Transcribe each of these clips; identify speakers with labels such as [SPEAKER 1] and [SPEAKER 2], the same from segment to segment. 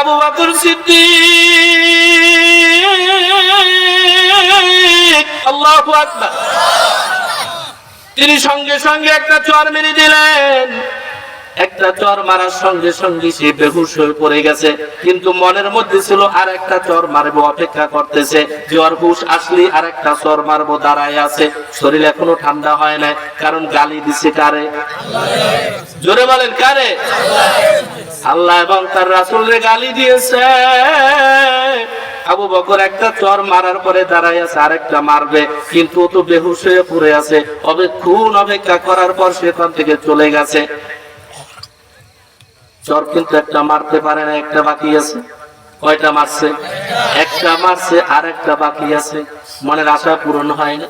[SPEAKER 1] আবু বকর সিদ্দিক, আল্লাহু আকবার, তিনি সঙ্গে সঙ্গে একটা চর মেরে দিলেন। একটা চর মারার সঙ্গে সঙ্গে সে বেহুশ হয়ে পড়ে গেছে, কিন্তু মনের মধ্যে ছিল আর একটা চর মারবো, অপেক্ষা করতেছে যে ওর হুশ আসলে আর একটা চর মারবো, দাঁড়ায় আছে। শরীর এখনো ঠান্ডা হয় না, কারণ গালি দিছে কারে? জোরে বলেন কারে? আল্লাহ এবং তার রাসূলের গালি দিয়েছে। আবু বকর একটা চর মারার পরে দাঁড়ায় আছে, আরেকটা মারবে, কিন্তু ও তো বেহুশ হয়ে পড়ে আছে। অনেকক্ষণ অপেক্ষা করার পর সেখান থেকে চলে গেছে। চর কিন্তু একটা মারতে পারে না, একটা বাকি আছে। কয়টা মারছে? একটা মারছে, আর একটা বাকি আছে। মনের আশা পূরণ হয় না।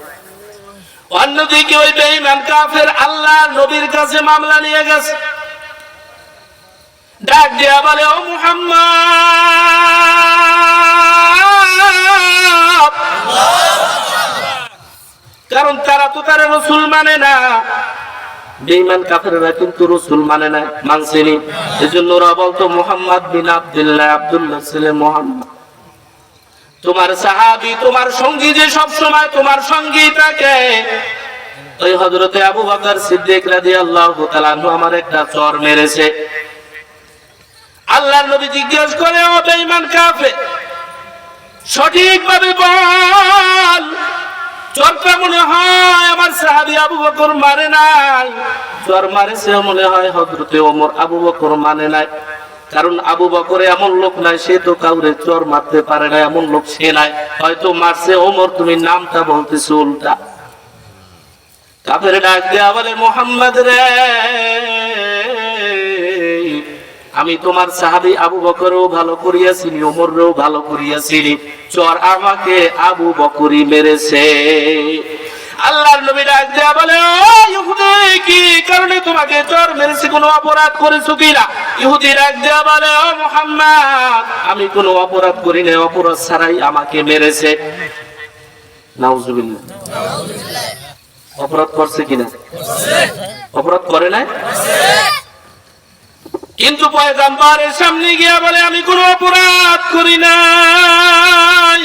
[SPEAKER 1] অন্যদিকে ওই বেঈমান কাফের আল্লাহ নবীর কাছে মামলা নিয়ে গেছে। ডাক দিয়া বলে, ও মুহাম্মদ, কারণ তারা তো তার রাসূল মানে না। বেঈমান কাফেররা কিন্তু রাসূল মানে না, মানছেনি। এজন্য ওরা বলতো মুহাম্মদ বিন আব্দুল্লাহ, আব্দুল্লাহ ছেলে মুহাম্মদ। তোমার সাহাবী, তোমার সঙ্গী যে সব সময় তোমার সঙ্গী থাকে, ওই হযরতে আবু বকর সিদ্দিক রাদিয়াল্লাহু তাআলা আনহু আমার একটা চর মেরেছে। আল্লাহর নবী জিজ্ঞেস করে, ও বেঈমান কাফের, সঠিকভাবে বল, চরটা মনে হয় আমার সাহাবী আবু বকর মারে নাই, চর মারেছে মনে হয় হযরতে ওমর, আবু বকর মানে নাই। কারণ আবু বকর এমন লোক নাই, সে তো কাউরে চর মারতে পারে না, এমন লোক সে নাই। হয়তো মারছে ওমর, তুমি নামটা বলতেছো উল্টা। কাফের ডাক দেয়া বলে, মুহাম্মদ রে, আমি তোমার সাহাবী আবু বকরও ভালো করিয়া চিনি, ওমরও ভালো করিয়া চিনি, চর আমাকে আবু বকরই মেরেছে। আল্লাহর নবী ডাক দেয়া বলে, ও ইহুদি, কি কারণে তোমাকে চর মেরেছে? কোনো অপরাধ করেছো কিনা? ইহুদি ডাক দেয়া বলে, ও মুহাম্মদ, আমি কোনো অপরাধ করি না, অপরাধ ছাড়াই আমাকে মেরেছে। নাউজুবিল্লাহ। অপরাধ করছে কিনা? অপরাধ করে নাই, কিন্তু পয়গম্বরের সামনে গিয়া বলে, আমি কোনো অপরাধ করি নাই,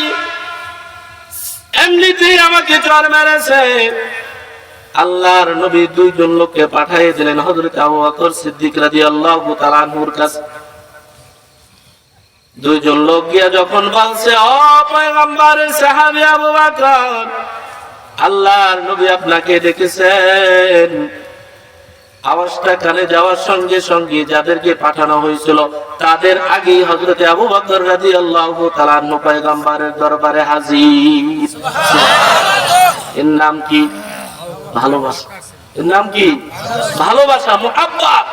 [SPEAKER 1] এমনিতেই আমাকে চর মেরেছে। আল্লাহর নবী দুইজন লোককে পাঠিয়ে দিলেন হযরত আবু বকর সিদ্দিক রাদিয়াল্লাহু তাআলা আনহুর কাছে। দুইজন লোক গিয়া যখন বলছে, ও পয়গম্বরের সাহাবী আবু বকর, আল্লাহর নবী আপনাকে ডেকেছেন। আওয়াজটা কানে যাওয়ার সঙ্গে সঙ্গে যাদেরকে পাঠানো হয়েছিল তাদের আগেই হযরতে আবু বকর রাদিয়াল্লাহু তাআলা আনহু পয়গম্বরের দরবারে হাজির। এর নাম কি? ভালোবাসা। এর নাম কি? ভালোবাসা, মুহাব্বত।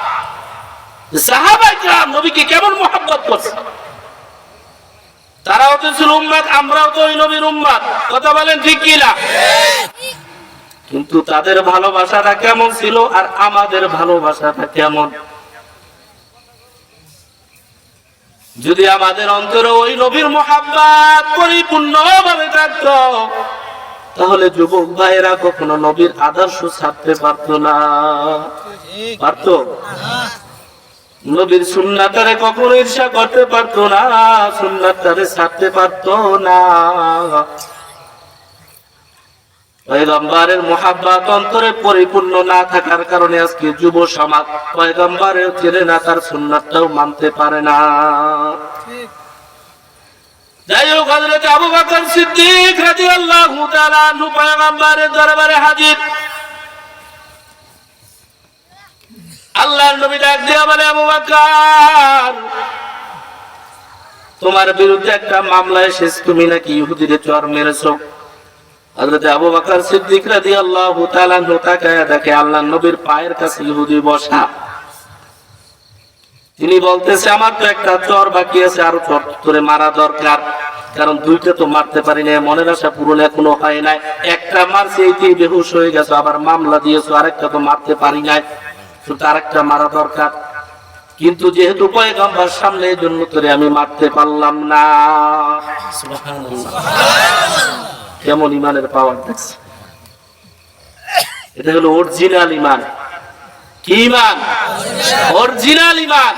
[SPEAKER 1] সাহাবায়ে কেরাম নবীকে কেমন মুহাব্বত করছে। তারাও তো ছিল উম্মত, আমরাও তো ওই নবীর উম্মত। কথা বলেন ঠিক কি না? কিন্তু তাদের ভালোবাসাটা কেমন ছিল আর আমাদের ভালোবাসাটা কেমন? যদি আমাদের অন্তরে ওই নবীর মুহাব্বত পরিপূর্ণভাবে থাকতো, তাহলে যুবক ভাইয়েরা কখনো নবীর আদর্শ ছাড়তে পারতো না। পারতো? নবীর সুন্নাতরে কখনো ঈর্ষা করতে পারতো না, সুন্নাতরে ছাড়তে পারতো না। পয়গম্বরের মুহাব্বত অন্তরে পরিপূর্ণ না থাকার কারণে আজকে যুব সমাজ পয়গম্বরের চেনে না, তার সুন্নাতটাও মানতে পারে না। যাই হোক, হযরত আবু বকর সিদ্দিক রাদিয়াল্লাহু তাআলা আনহু পয়গম্বরের দরবারে হাজির। আল্লাহর নবী ডাক দিয়া বলে, আবু বকর, তোমার বিরুদ্ধে একটা মামলা এসেছে, তুমি নাকি ইহুদিদের চর মেরেছো। হযরত আবু বকর সিদ্দিক রাদিয়াল্লাহু তাআলা আনহু তাকায়া দেখে আল্লাহর নবীর পায়ের কাছে ইহুদি বসা। তিনি বলতেছে, আমার তো একটা চর বাকি আছে, আরো চর ধরে মারা দরকার, কারণ দুইটা তো মারতে পারি না, মনের আশা পূরণ এখনো হয় নাই। একটা মারছে, এইতেই বেহুশ হয়ে গেছো, আবার মামলা দিয়েছো, আরেকটা তো মারতে পারি নাই, শুধু আরেকটা মারা দরকার। কিন্তু যেহেতু পয়গম্বর সামনে, এই জন্য তোরে আমি মারতে পারলাম না। সুবহানাল্লাহ। কেমন ইমানের পাওয়ার দেখছে। এটা হলো অরিজিনাল ইমান। কি ইমান? অরিজিনাল ইমান।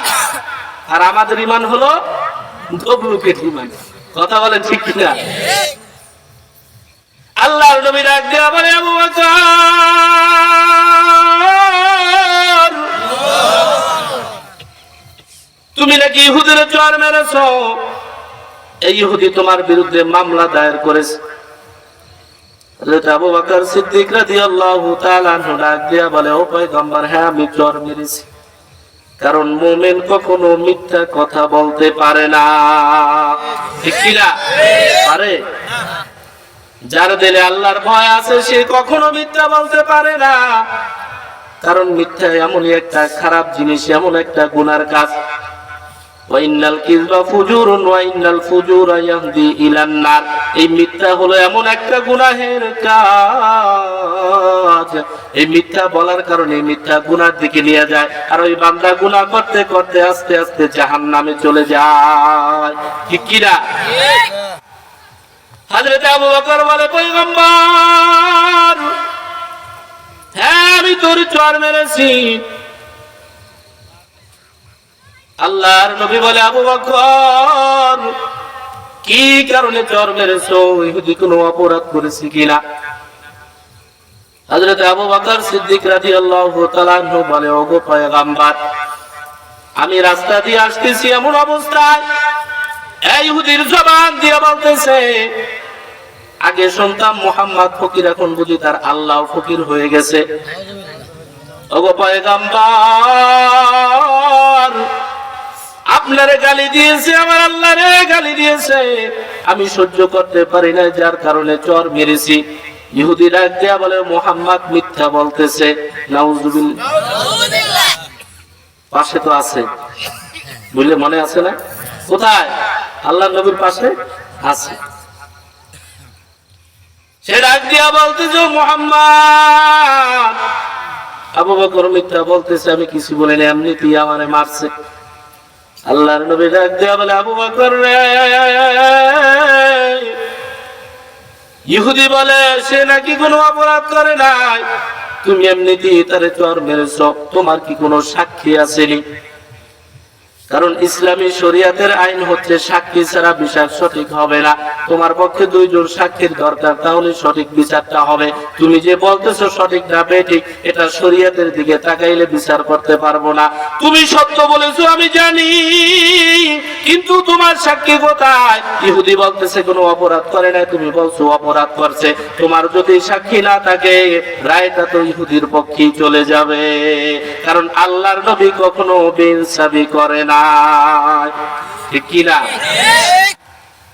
[SPEAKER 1] আর আমাদের ইমান হলো ডুপ্লিকেট ইমান। কথা বলেন ঠিক কিনা? আল্লাহর নবী ডাক দিয়া বলে, আবু বকর, তুমি নাকি ইহুদির চর মেরেছো, এই ইহুদি তোমার বিরুদ্ধে মামলা দায়ের করেছে। হযরত আবু বকর সিদ্দিক রাদিয়াল্লাহু তাআলা আনহু ডাক দিয়া বলে, ও পয়গম্বর, হ্যাঁ আমি চর মেরেছি। কারণ মুমিন কখনো মিথ্যা কথা বলতে পারে না, ঠিক কি না? পারে? যার দিলে আল্লাহর ভয় আছে সে কখনো মিথ্যা বলতে পারে না। কারণ মিথ্যা এমনই একটা খারাপ জিনিস, এমন একটা গুনার কাজ। ওয়াইনাল কিযবা ফুজুরুন ওয়াইনাল ফুজুরা ইয়াহদি ইলান নার। এই মিথ্যা হলো এমন একটা গুনাহের কাজ, এই মিথ্যা বলার কারণে মিথ্যা গুনার দিকে নিয়ে যায়, আর ওই বান্দা গুনাহ করতে করতে আস্তে আস্তে জাহান্নামে চলে যায়, ঠিক কি না? হযরত আবু বকর বলে, পয়গম্বর, হ্যাঁ আমি তোর চর মেরেছি। আল্লাহর নবী বলে, আবু বকর, কি কারণে চর মেরেছো? ইহুদি কোনো অপরাধ করেছে কিনা? হযরত আবু বকর সিদ্দিক রাদিয়াল্লাহু তাআলা আনহু বলে, ওগো পয়গম্বর, আমি রাস্তা দিয়ে আসতেছি, এমন অবস্থায় এই ইহুদির জবান দিয়ে বলতেছে, আগে শুনতাম মুহাম্মদ ফকির, এখন বুঝি তার আল্লাহ ফকির হয়ে গেছে। ওগো পয়গম্বর, আপনারে গালি দিয়েছে, আমার আল্লাহরে গালি দিয়েছে, আমি সহ্য করতে পারি না, যার কারণে চর মেরেছি। ইহুদি ডাক দিয়া বলে, মুহাম্মদ মিথ্যা বলতেছে। নাউজুবিল্লাহ। পাশে তো আছে, বুঝলে মনে আছে না? কোথায়? আল্লাহর নবীর পাশে আছে। সে ডাক দিয়া বলতেছে, মুহাম্মদ, আবু বকর মিথ্যা বলতেছে, আমি কিছু বলিনি, এমনিতেই আমারে মারছে। আল্লাহর নবী ডাক দিয়া বলে, আবু বকর রে, ইহুদি বলে সে নাকি কোনো অপরাধ করে নাই, তুমি এমনিতেই তারে চর মেরেছো, তোমার কি কোনো সাক্ষী আসেনি? কারণ ইসলামী শরিয়াতের আইন হচ্ছে সাক্ষী ছাড়া বিচার সঠিক হবে না। তোমার পক্ষে দুইজন সাক্ষীর দরকার, তাহলে সঠিক বিচারটা হবে। তুমি যে বলতেছো সঠিক না বেঠিক, এটা শরিয়াতের দিকে তাকাইলে বিচার করতে পারবো না। তুমি সত্য বলেছো আমি জানি, কিন্তু তোমার সাক্ষী কোথায়? ইহুদি বলতেছে কোনো অপরাধ করে না, তুমি বলছো অপরাধ করছে। তোমার যদি সাক্ষী না থাকে, রায়টা তো ইহুদির পক্ষেই চলে যাবে, কারণ আল্লাহর নবী কখনো বেইনসাফি করে না, ঠিক কি না?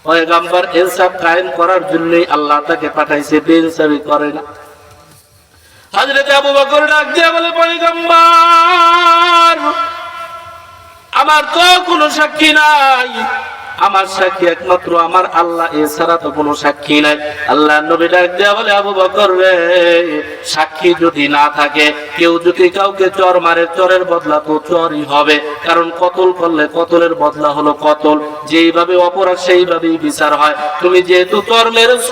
[SPEAKER 1] পয়গম্বর ইনসাফ কায়েম করার জন্যই আল্লাহ তাকে পাঠাইছে, বেইনসাফি করে না। হযরত আবু বকর ডাক দিয়ে বলে, পয়গম্বর, আমার তো কোনো সাক্ষী নাই, আমার সাক্ষী একমাত্র আমার আল্লাহ, এছাড়া তো কোনো সাক্ষী নাই। আল্লাহ নবী ডাক দিয়া বলে, আবু বকর রে, সাক্ষী যদি না থাকে, কেউ যদি কাউকে চর মারে, চরের বদলা তো চরই হবে, কারণ কতল করলে কতলের বদলা হলো কতল, যেইভাবে অপরাধ সেইভাবেই বিচার হয়। তুমি যেহেতু চর মেরেছ,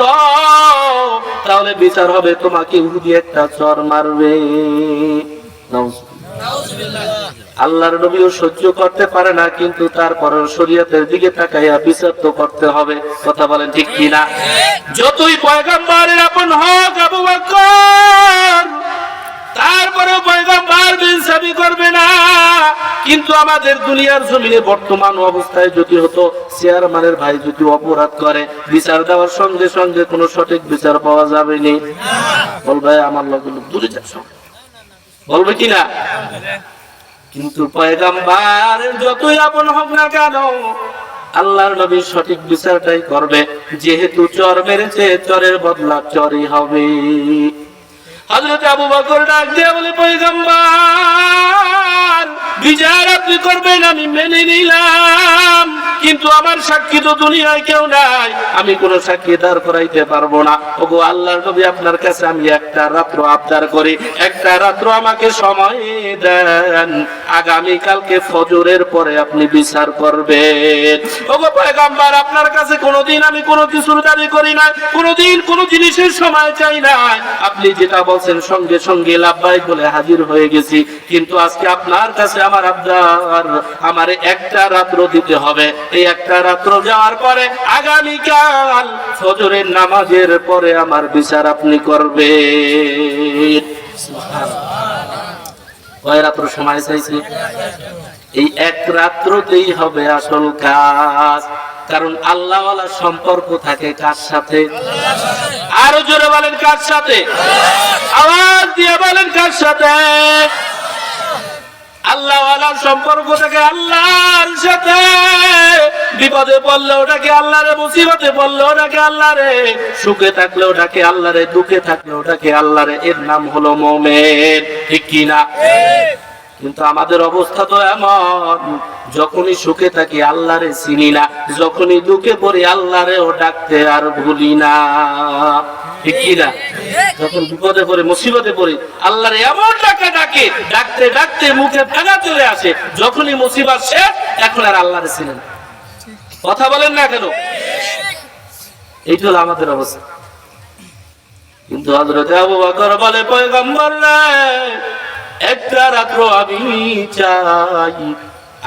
[SPEAKER 1] তাহলে বিচার হবে তোমাকে ইহুদি একটা চর মারবে। আল্লাহর নবীও সহ্য করতে পারে না, কিন্তু তারপরেও শরীয়তের দিকে তাকাইয়া বিচার তো করতে হবে, কথা বলেন ঠিক কি না? যতই পয়গম্বরের আপন হোক আবু বকর, তারপরেও পয়গম্বর বেইনসাফি করবে না। কিন্তু আমাদের দুনিয়ার জমিনে বর্তমান অবস্থায় যদি হতো, চেয়ারম্যানের ভাই যদি অপরাধ করে, বিচার দেওয়ার সঙ্গে সঙ্গে কোনো সঠিক বিচার পাওয়া যাবে না। বলবে আমার লোক দূরে যাচ্ছ, বলবে কিনা? কিন্তু পয়গম্বর যতই আপন হোক না কেন, আল্লাহর নবী সঠিক বিচারটাই করবে, যেহেতু চর মেরেছে, চরের বদলা চরই হবে। হযরত আবু বকর ডাক দিয়ে বলে, পয়গম্বর, বিচার আপনি করবেন আমি মেনে নিলাম, কিন্তু আমার সাক্ষী তো দুনিয়ায় কেউ নাই, আমি কোন সাক্ষী দাঁড় করাইতে পারবো না। ওগো আল্লাহর নবী, আপনার কাছে আমি একটা রাত্র আবদার করি, একটা রাত্র আমাকে সময় দেন, আগামী কালকে ফজরের পরে আপনি বিচার করবেন। ওগো পয়গম্বর, আপনার কাছে কোনোদিন আমি কোনো কিছুর দাবি করি না, কোনোদিন কোনো জিনিসের সময় চাই না, আপনি যেটা বলছেন সঙ্গে সঙ্গে লাব্বাইক বলে হাজির হয়ে গেছি। কিন্তু আজকে আপনার কাছে আমার আবদার, আমারে একটা রাত্র দিতে হবে, এই একটা রাত্র যাওয়ার পরে আগামীকাল ফজরের নামাজের পরে আমার বিচার আপনি করবেন। কয় রাত্র সময় চাইছি? এই এক রাত্রতেই হবে আসল কাজ। কারণ আল্লাহওয়ালা সম্পর্ক থাকে কার সাথে? আরো জোরে বলেন কার সাথে? আওয়াজ দিয়ে বলেন কার সাথে? আল্লাহওয়ালার সম্পর্ক থাকে আল্লাহর সাথে। বিপদে পড়লে ওটাকে আল্লাহরে, মুসিবতে পড়লে ওটাকে আল্লাহরে, সুখে থাকলে ওটাকে আল্লাহরে, দুঃখে থাকলে ওটাকে আল্লাহরে। এর নাম হলো মুমিন, ঠিক কি না? কিন্তু আমাদের অবস্থা তো এমন, যখনই সুখে থাকি আল্লাহরে চিনি না, যখনই দুঃখে পড়ি আল্লাহরে ও ডাকতে আর ভুলি না, ঠিক কি না? যখন বিপদে পড়ে, মুসিবতে পড়ি আল্লাহরে এমন ডাকে, ডাকতে ডাকতে মুখে ফেনা চলে আসে। যখনই মুসিবত শেষ, এখন আর আল্লাহরে চিনেন। কথা বলেন না কেন? এইটা হলো আমাদের অবস্থা। কিন্তু হযরত আবু বকর বলে, পয়গম্বর একটা রাত্র আমি চাই,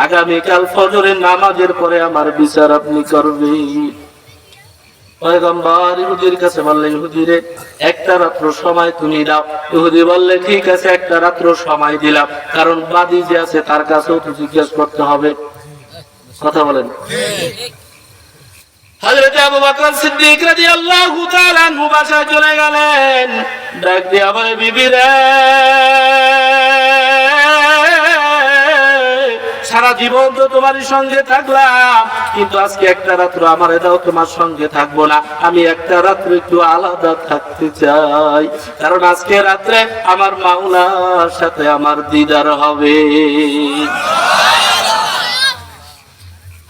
[SPEAKER 1] আগামীকাল ফজরের নামাজের পরে আমার বিচার আপনি করবেন। পয়গম্বর ইহুদির কাছে বললেন, ইহুদিরে একটা রাত্র সময় তুমি দাও। ইহুদি বললে, ঠিক আছে, একটা রাত্র সময় দিলাম। কারণ বাদী যে আছে তার কাছেও তো জিজ্ঞেস করতে হবে। কথা বলেন। হযরত আবু বকর সিদ্দিক রাদিয়াল্লাহু তাআলা আনহু বাসায় চলে গেলেন। ডাক দিয়ে বলে, বিবি রে, সারা জীবন তো তোমারই সঙ্গে থাকলাম, কিন্তু আজকে একটা রাত্র আমারে দাও, তোমার সঙ্গে থাকবো না। আমি একটা রাত্র একটু আলাদা থাকতে চাই, কারণ আজকে রাত্রে আমার মাওলার সাথে আমার দিদার হবে।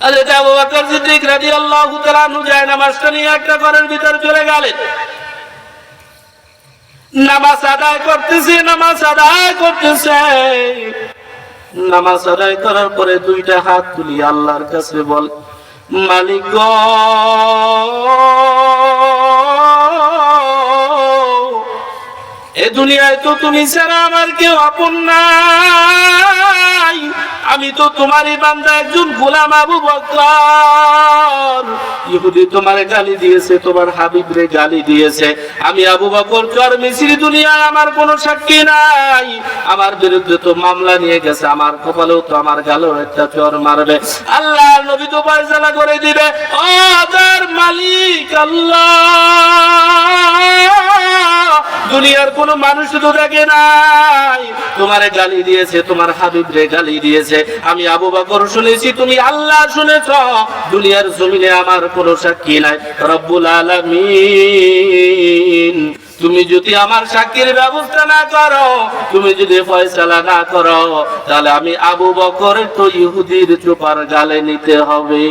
[SPEAKER 1] হযরত আবু বকর সিদ্দিক রাদিয়াল্লাহু তাআলা আনহু যায় নামাজটা নিয়ে একটা ঘরের ভিতর চলে গেলেন। নামাজ আদায় করতেছে। নামাজ আদায় করার পরে দুইটা হাত তুলি আল্লাহর কাছে বল, মালিক গো, এ দুনিয়ায় তো তুমি ছাড়া আমার কেউ আপন নাই। আমি তো তোমারই বান্দা, একজন গোলাম আবু বকর। ইহুদি তোমারে গালি দিয়েছে, তোমার হাবিবরে গালি দিয়েছে। আমি আবু বকর চর মিছিরি, দুনিয়ায় আমার কোনো সাক্ষী নাই। আমার বিরুদ্ধে তো মামলা নিয়ে গেছে, আমার কপালেও তো আমার গালেও একটা চর মারবে। আল্লাহর নবী তো ফয়সালা করে দিবে। ও তার মালিক আল্লাহ, দুনিয়ার কোন মানুষ তো দেখে নাই, তোমারে গালি দিয়েছে, তোমার হাবিবরে গালি দিয়েছে। আমি আবু বকর শুনেছি, তুমি আল্লাহ শুনেছ। দুনিয়ার জমিনে আমার কোন সাক্ষী নাই। রব্বুল আলামিন, তুমি যদি আমার সাক্ষীর ব্যবস্থা না করো, তুমি যদি ফয়সালা না করো, তাহলে আমি আবু বকর তো ইহুদির চোপার গালে নিতে হবে।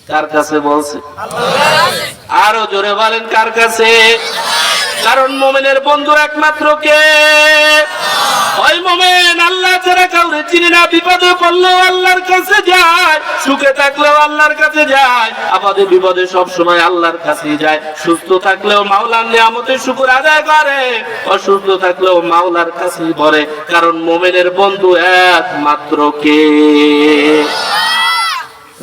[SPEAKER 1] কার কাছে বলছে? আরো জোরে বলেন, কার কাছে? কারণ মুমিনের বন্ধু একমাত্র কে? ওই মুমিন আল্লাহ ছাড়া কাউরে চিনে না। বিপদে পড়লেও আল্লাহর কাছে যায়, সুখে থাকলেও আল্লাহর কাছে যায়, আপদে বিপদে সব সময় আল্লাহর কাছে যায়। সুস্থ থাকলেও মাওলার নিয়ামতের শুকর আদায় করে, অসুস্থ থাকলেও মাওলার কাছেই পড়ে। কারণ মুমিনের বন্ধু একমাত্র কে?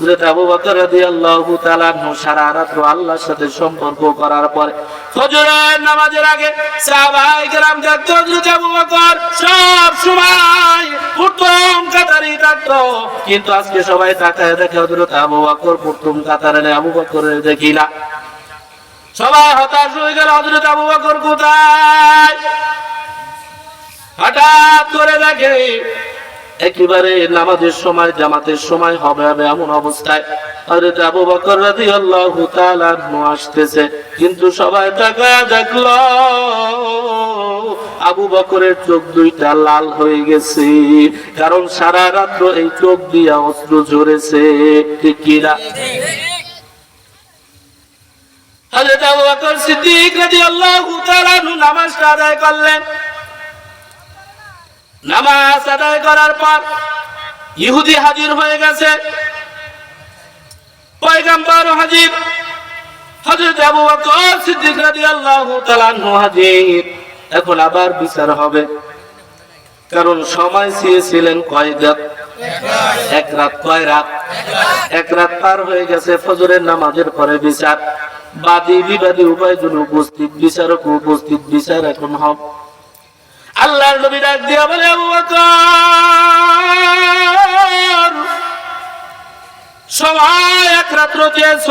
[SPEAKER 1] হযরত আবু বকর রাদিয়াল্লাহু তাআলা আনহু সারা রাত আল্লাহর সাথে সম্পর্ক করার পরে ফজরের নামাজের আগে সাহাবায়ে কেরাম দেখতো হযরত আবু বকর সব সময় প্রথম কাতারে থাকতো। কিন্তু আজকে সবাই তাকায় দেখে হযরত আবু বকর প্রথম কাতারে নেই, আবু বকরের দেখি না। সবাই হতাশ হয়ে গেল, হযরত আবু বকর কোথায়? হঠাৎ করে দেখে একেবারে নামাজের সময়, জামাতের সময় হবে এমন অবস্থায় হযরত আবু বকর রাদিয়াল্লাহু তাআলা আনহু আসতেছে। কিন্তু সবাই তাকায় দেখলো আবু বকরের চোখ দুইটা লাল হয়ে গেছে, কারণ সারা রাত্র এই চোখ দিয়া অশ্রু ঝরেছে, ঠিক কি না? হযরত আবু বকর সিদ্দিক রাদিয়াল্লাহু তাআলা আনহু নামাজটা আদায় করলেন। নামাজ আদায় করার পর ইহুদি হাজির হয়ে গেছে, পয়গম্বর হাজির, হযরত আবু বকর সিদ্দিক রাদিয়াল্লাহু তাআলা আনহু হাজির। এখন আবার বিচার হবে, কারণ সময় চেয়েছিলেন কয় এক রাত। কয় রাত? এক রাত পার হয়ে গেছে। ফজরের নামাজের পরে বিচার, বাদী বিবাদী উভয়জন উপস্থিত, বিচারক উপস্থিত, বিচার এখন হবে। আল্লাহর নবী ডাক দিয়া বলে, আবু বকর, সময় এক রাত্র চেয়েছ,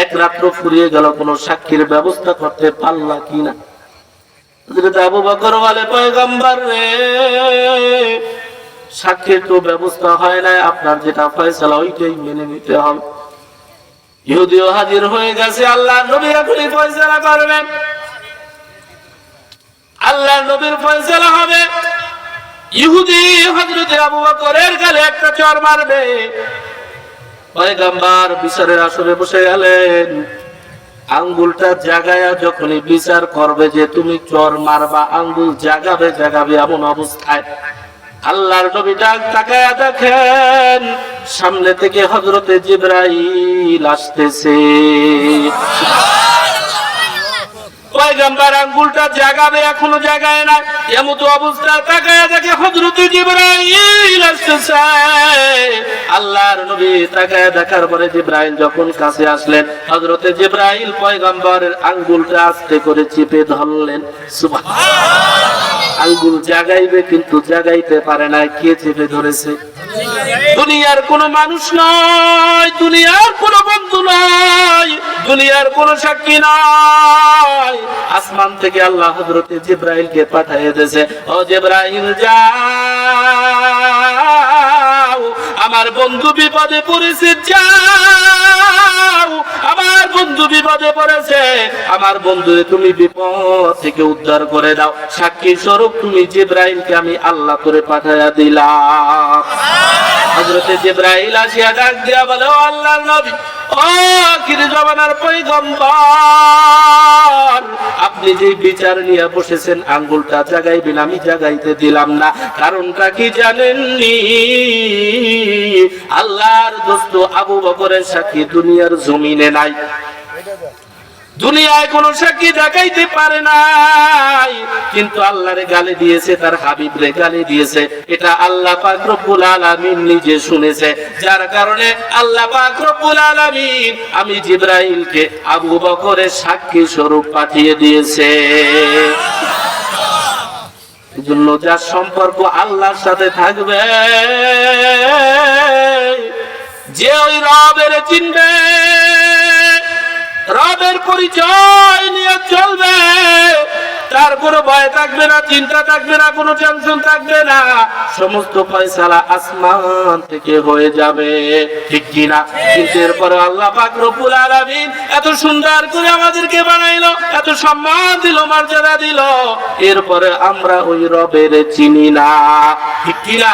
[SPEAKER 1] এক রাত্র ফুরিয়ে গেল, কোন সাক্ষীর ব্যবস্থা করতে পারলা কিনা? আবু বকর বলে, পয়গম্বর রে, সাক্ষীর তো ব্যবস্থা হয় না, আপনার যেটা ফয়সালা ওইটাই মেনে নিতে হবে। ইহুদিও হাজির হয়ে গেছে, আল্লাহর নবী এখনই ফয়সালা করবেন। আল্লাহর নবীর ফয়সালা হবে, ইহুদি হযরত আবু বকরের গালে একটা চড় মারবে। পয়গম্বর বিচারের আসরে বসে গেলেন, আঙ্গুলটা জাগায়া যখনই বিচার করবে যে তুমি চড় মারবা, আঙ্গুল জাগাবে জাগাবে এমন অবস্থায় আল্লাহর নবী ডাক তাকায়া দেখেন সামনে থেকে হযরতে জিবরাইল আসতেছে। পয়গম্বর আঙ্গুলটা জাগাবে, এখনো জাগায় না, এমন অবস্থায় তাকায়া দেখে হযরতে জিবরাইল আসতেছে। আল্লাহর নবী তাকায়া দেখার পরে জিবরাইল যখন কাছে আসলেন, হযরতে জিবরাইল পয়গম্বরের আঙ্গুলটা আস্তে করে চেপে ধরলেন। সুবহানাল্লাহ। আঙ্গুল জাগাইবে কিন্তু জাগাইতে পারে না। কে চেপে ধরেছে? দুনিয়ার কোন মানুষ নয়, দুনিয়ার কোন বন্ধু নয়, দুনিয়ার কোন সাক্ষী নয়, আসমান থেকে আল্লাহ হযরতে জিবরাইলকে পাঠিয়ে দিয়েছে। ও জিবরাইল যাও, আমার বন্ধু বিপদে পড়েছে, যাও, আমার বন্ধু বিপদে পড়েছে, আমার বন্ধুরে তুমি বিপদ থেকে উদ্ধার করে দাও। সাক্ষী স্বরূপ তুমি জিবরাইলকে আমি আল্লাহ করে পাঠাইয়া দিলাম। হযরতে জিবরাইল আসিয়া ডাক দিয়া বলে, ও আল্লাহর নবী, ও আখির জামানার পয়গম্বর, আপনি যে বিচার নিয়ে বসেছেন, আঙ্গুলটা জাগাইবেন, আমি জাগাইতে দিলাম না। কারণটা কি জানেননি? আল্লাহর দোস্ত আবু বকরের সাক্ষী দুনিয়ার জমিনে নাই, দুনিয়ায় কোন সাক্ষী দেখাইতে পারে নাই, কিন্তু আল্লাহরে গালি দিয়েছে, তার হাবিবরে গালি দিয়েছে। এটা আল্লাহ পাক রব্বুল আলামিন নিজে শুনেছে, যার কারণে আল্লাহ পাক রব্বুল আলামিন আমি জিবরাইলকে আবু বকরের সাক্ষী স্বরূপ পাঠিয়ে দিয়েছে। এজন্য যার সম্পর্ক আল্লাহর সাথে থাকবে, যে ওই রবের চিনবে, রবের পরিচয় নিয়ে চলবে, তার কোনো ভয় থাকবে না, চিন্তা থাকবে না, কোনো টেনশন থাকবে না, সমস্ত ফয়সালা আসমান থেকে হয়ে যাবে। ঠিক কি না? কিন্তু এরপরে আল্লাহ পাক রব্বুল আলামিন এত সুন্দর করে আমাদেরকে বানাইলো, এত সম্মান দিল, মর্যাদা দিল, এরপরে আমরা ওই রবের চিনি না। ঠিক কি না?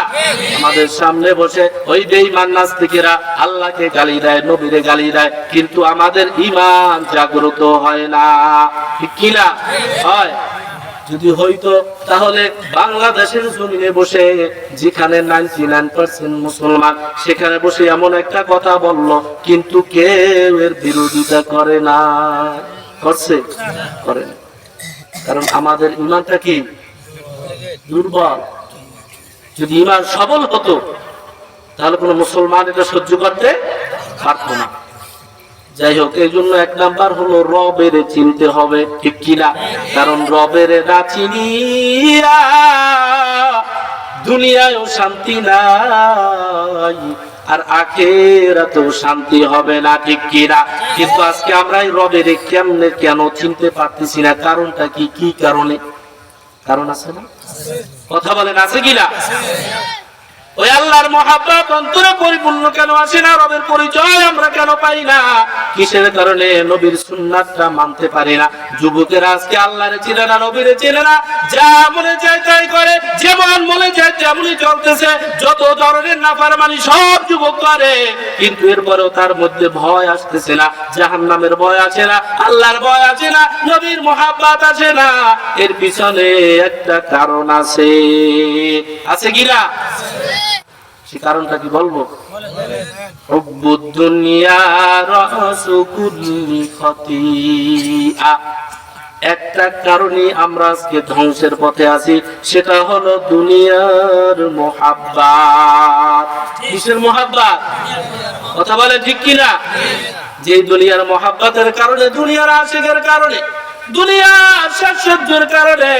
[SPEAKER 1] আমাদের সামনে বসে ওই বেঈমান নাস্তিকেরা আল্লাহকে গালি দেয়, নবীরে গালি দেয়, কিন্তু আমাদের ঈমান জাগ্রত হয় না। ঠিক কি না? হয়। যদি হইতো তাহলে বাংলাদেশের জমিনে বসে, যেখানে 99% মুসলমান, সেখানে বসে এমন একটা কথা বলল, কিন্তু কেউ এর বিরোধিতা করে না। করছে? করে না। কারণ আমাদের ঈমানটা কি? দুর্বল। যদি ঈমান সবল হতো তাহলে কোন মুসলমান এটা সহ্য করতে পারতো না। যাই হোক, এই জন্য এক নাম্বার হলো রবের চিনতে হবে। ঠিক কিনা? কারণ রবের না চিনিয়া দুনিয়ায়ও শান্তি নাই, আর আখিরাতেও শান্তি হবে না। ঠিক কিনা? কিন্তু আজকে আমরা এই রবের কেমনে কেন চিনতে পারতেছি না? কারণটা কি? কি কারণে? কারণ আছে না? কথা বলেন, আছে কিনা? ওই আল্লাহর মহাব্বত অন্তরে পরিপূর্ণ কেন আসে না? রবের পরিচয় আমরা কেন পাই না? কিসের কারণে? নবীর সুন্নাতটা মানতে পারি না। যুবকেরা আজকে আল্লাহরে চিনে না, নবীরে চিনে না, যা মনে চায় তাই করে, যেমন মনে চায় তেমনই চলতেছে, যত ধরনের নাফরমানি সব যুবক করে, কিন্তু এরপরেও তার মধ্যে ভয় আসতেছে না, জাহান্নামের ভয় আসে না, আল্লাহর ভয় আসে না, নবীর মহাব্বত আসে না। এর পিছনে একটা কারণ আছে। আছে কিনা? সে কারণটা কি বলবো? হুব্বুদ দুনিয়া রাসু কুল্লি খতিয়া। একটা কারণে আমরা আজকে ধ্বংসের পথে আছি, সেটা হলো দুনিয়ার মোহাব্বত। কিসের মোহাব্বত? কথা বলে ঠিক কিনা? যে দুনিয়ার মোহাব্বতের কারণে, দুনিয়ার আশিকের কারণে, দুনিয়ার সাজসজ্জার কারণে,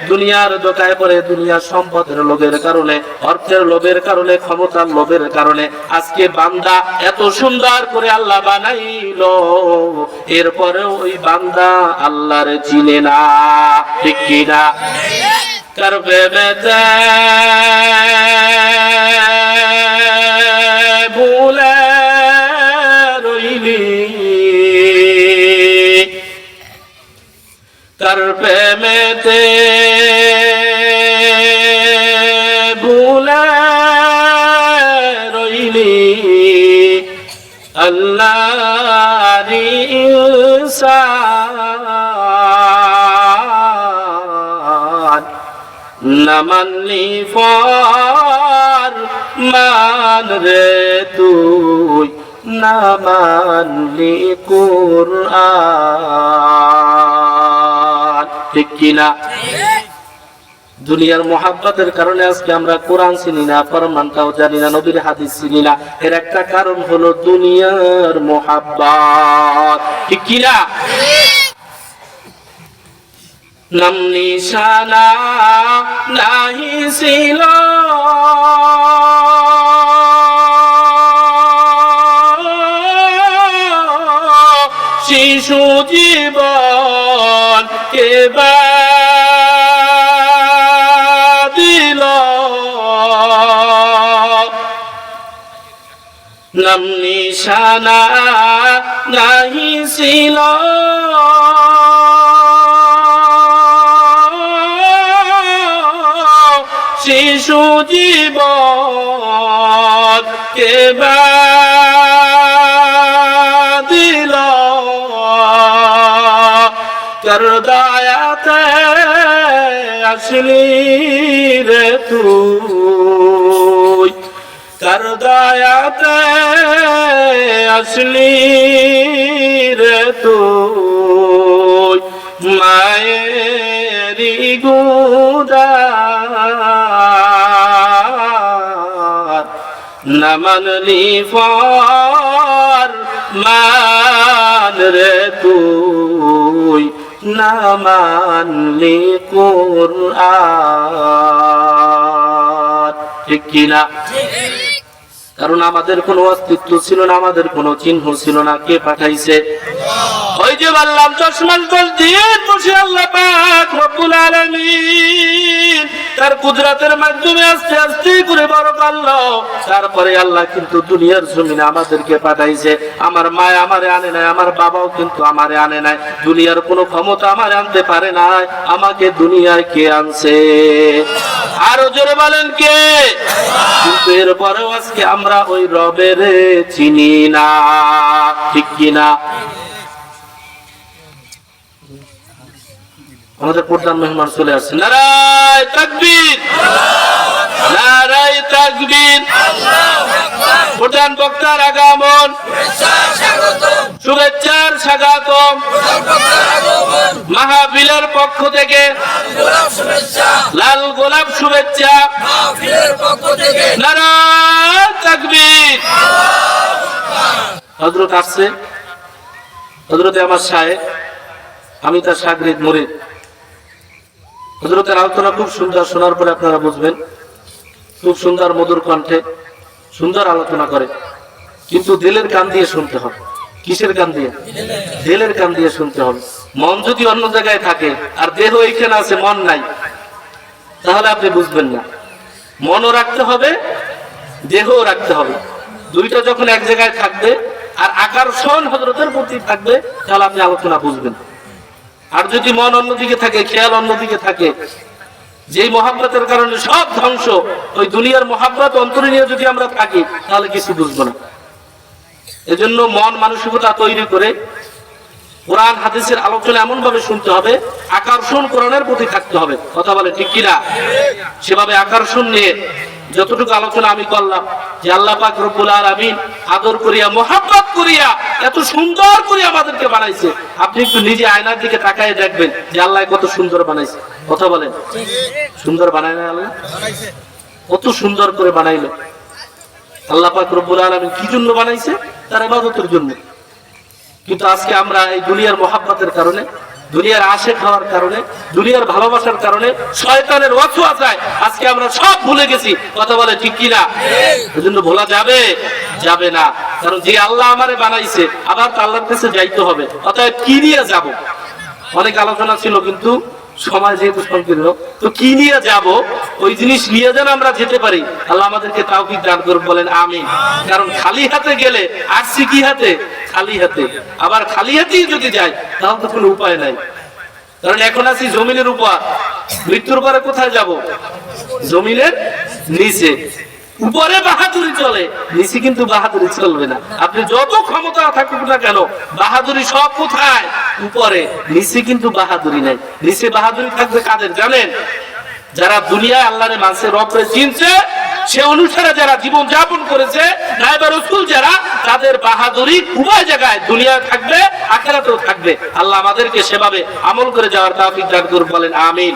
[SPEAKER 1] দুনিয়ার দোকায় পড়ে, দুনিয়ার সম্পদের লোভের কারণে, অর্থের লোভের কারণে, ক্ষমতার লোভের কারণে আজকে বান্দা এত সুন্দর করে আল্লাহ বানাইলো, এরপরেও ওই বান্দা আল্লাহর চিনে না। ঠিক কিনা? কার প্রেমেতে ভুলে রইলি, কার প্রেমেতে ভুলে রইলি, আল্লাহর ইনসান না মানলি ফর মান রে তুই, না মানলি কুরআন। ঠিক কিনা? দুনিয়ার মোহাব্বতের কারণে আজকে আমরা কোরআন চিনি না, ফরমানটাও জানি না, নবীর হাদিস চিনি না। এর একটা কারণ হলো দুনিয়ার মোহাব্বত। ঠিক কিনা? নাম নিশানা নাহি ছিল, শিশু জীবন কে দিল, নাম নিশানা নাহি ছিল, শিশু জীবন কে দিল, কার দয়াতে আসলি রে তুই, কার দয়াতে আসলি রে তুই, মায়েরি গুদার না মানলি ফর মান রে তুই, না মানলি কুরআন। ঠিক কিনা? কারণ আমাদের কোনো অস্তিত্ব ছিল না, আমাদের কোনো চিহ্ন ছিল না। কে পাঠাইছে? ওই যে বললাম 10 মাস 10 দিন বসে আল্লাহ পাক রব্বুল আলামিন তার কুদরতের মাধ্যমে আস্তে আস্তে করে বড় করলো। তারপরে আল্লাহ কিন্তু দুনিয়ার জমিনে আমাদেরকে পাঠাইছে। আমার মা আমারে আনে নাই, আমার বাবাও কিন্তু আমারে আনে নাই, দুনিয়ার কোনো ক্ষমতা আমারে আনতে পারে নাই। আমাকে দুনিয়ায় কে আনছে? আরো জোরে বলেন কে? কিন্তু এরপরেও আজকে আমরা ওই রবের চিনি না। ঠিক কিনা? আমাদের প্রধান মেহমান চলে আসছে। নারায়ে তাকবীর, নারায়ে তাকবীর। প্রধান বক্তার আগমন, শুভেচ্ছার স্বাগতম। মাহফিলের পক্ষ থেকে লাল গোলাপ শুভেচ্ছা। নারায়ে তাকবীর। হযরত আসছে, হযরতে আমার শায়েখ, আমি তার শাগরিদ মুরিদ। হযরতের আলোচনা খুব সুন্দর, শোনার পরে আপনারা বুঝবেন। খুব সুন্দর মধুর কণ্ঠে সুন্দর আলোচনা করে, কিন্তু দিলের কান দিয়ে শুনতে হবে। কিসের কান দিয়ে? দিলের কান দিয়ে শুনতে হবে। মন যদি অন্য জায়গায় থাকে আর দেহ এইখানে আছে, মন নাই, তাহলে আপনি বুঝবেন না। মনও রাখতে হবে, দেহও রাখতে হবে। দুইটা যখন এক জায়গায় থাকবে আর আকর্ষণ হযরতের প্রতি থাকবে, তাহলে আপনি আলোচনা বুঝবেন। আর যদি মন অন্যদিকে থাকে, খেয়াল অন্যদিকে থাকে, যেই মহাব্বতের কারণে সব ধ্বংস, ওই দুনিয়ার মহাব্বত অন্তরে নিয়ে যদি আমরা থাকি, তাহলে কিছু বুঝবো না। এজন্য মন মানসিকতা তৈরি করে কোরআন হাদিসের আলোচনা এমন ভাবে শুনতে হবে, আকর্ষণ কোরআনের প্রতি থাকতে হবে। কথা বলে ঠিক কিনা? সেভাবে আকর্ষণ নিয়ে যতটুকু আলোচনা আমি করলাম, যে আল্লাহ পাক রব্বুল আলামিন আদর করিয়া, মহাব্বত করিয়া এত সুন্দর করে আমাদেরকে বানাইছে, আপনি একটু নিজে আয়নার দিকে তাকায় দেখবেন যে আল্লাহ কত সুন্দর বানাইছে। কথা বলেন, সুন্দর বানায় না আল্লাহ? কত সুন্দর করে বানাইলো আল্লাহ পাক রব্বুল আলামিন। কি জন্য বানাইছে? তার ইবাদতের জন্য। কিন্তু আজকে আমরা এই দুনিয়ার মহাব্বতের কারণে, দুনিয়ার আশিক হওয়ার কারণে, দুনিয়ার ভালোবাসার কারণে, শয়তানের ওয়াসওয়াসায় আজকে আমরা সব ভুলে গেছি। কথা বলে ঠিক কি না? এজন্য ভোলা যাবে? যাবে না। কারণ যে আল্লাহ আমারে বানাইছে, আবার আল্লাহর কাছে যাইতে হবে। অতএব কি নিয়ে যাব? অনেক আলোচনা ছিল, কিন্তু সময় যেহেতু সংকীর্ণ, তো কি নিয়ে যাব? ওই জিনিস নিয়ে যেন আমরা যেতে পারি, আল্লাহ আমাদেরকে তাওফিক দান করুন, বলেন আমিন। কারণ খালি হাতে গেলে আসছি কি হাতে? খালি হাতে। আবার খালি হাতেই যদি যাই তাহলে তো কোনো উপায় নাই। কারণ এখন আছি জমিনের উপর, মৃত্যুর পরে কোথায় যাব? জমিনের নিচে। উপরে বাহাদুরি চলে, নিচে কিন্তু বাহাদুরি চলবে না। আপনি যত ক্ষমতা থাকুক না কেন, বাহাদুরি সব কোথায়? উপরে। নিচে কিন্তু বাহাদুরি নাই। নিচে বাহাদুরি থাকবে কাদের জানেন? যারা দুনিয়ায় আল্লাহরে মানছে, রবরে চিনছে, সে অনুসারে যারা জীবন যাপন করেছে, নায়েবে রাসূল যারা, তাদের বাহাদুরি উভয় জায়গায়, দুনিয়ায় থাকবে, আখিরাতেও থাকবে। আল্লাহ আমাদেরকে সেভাবে আমল করে যাওয়ার তৌফিক দান করুন, বলেন আমিন।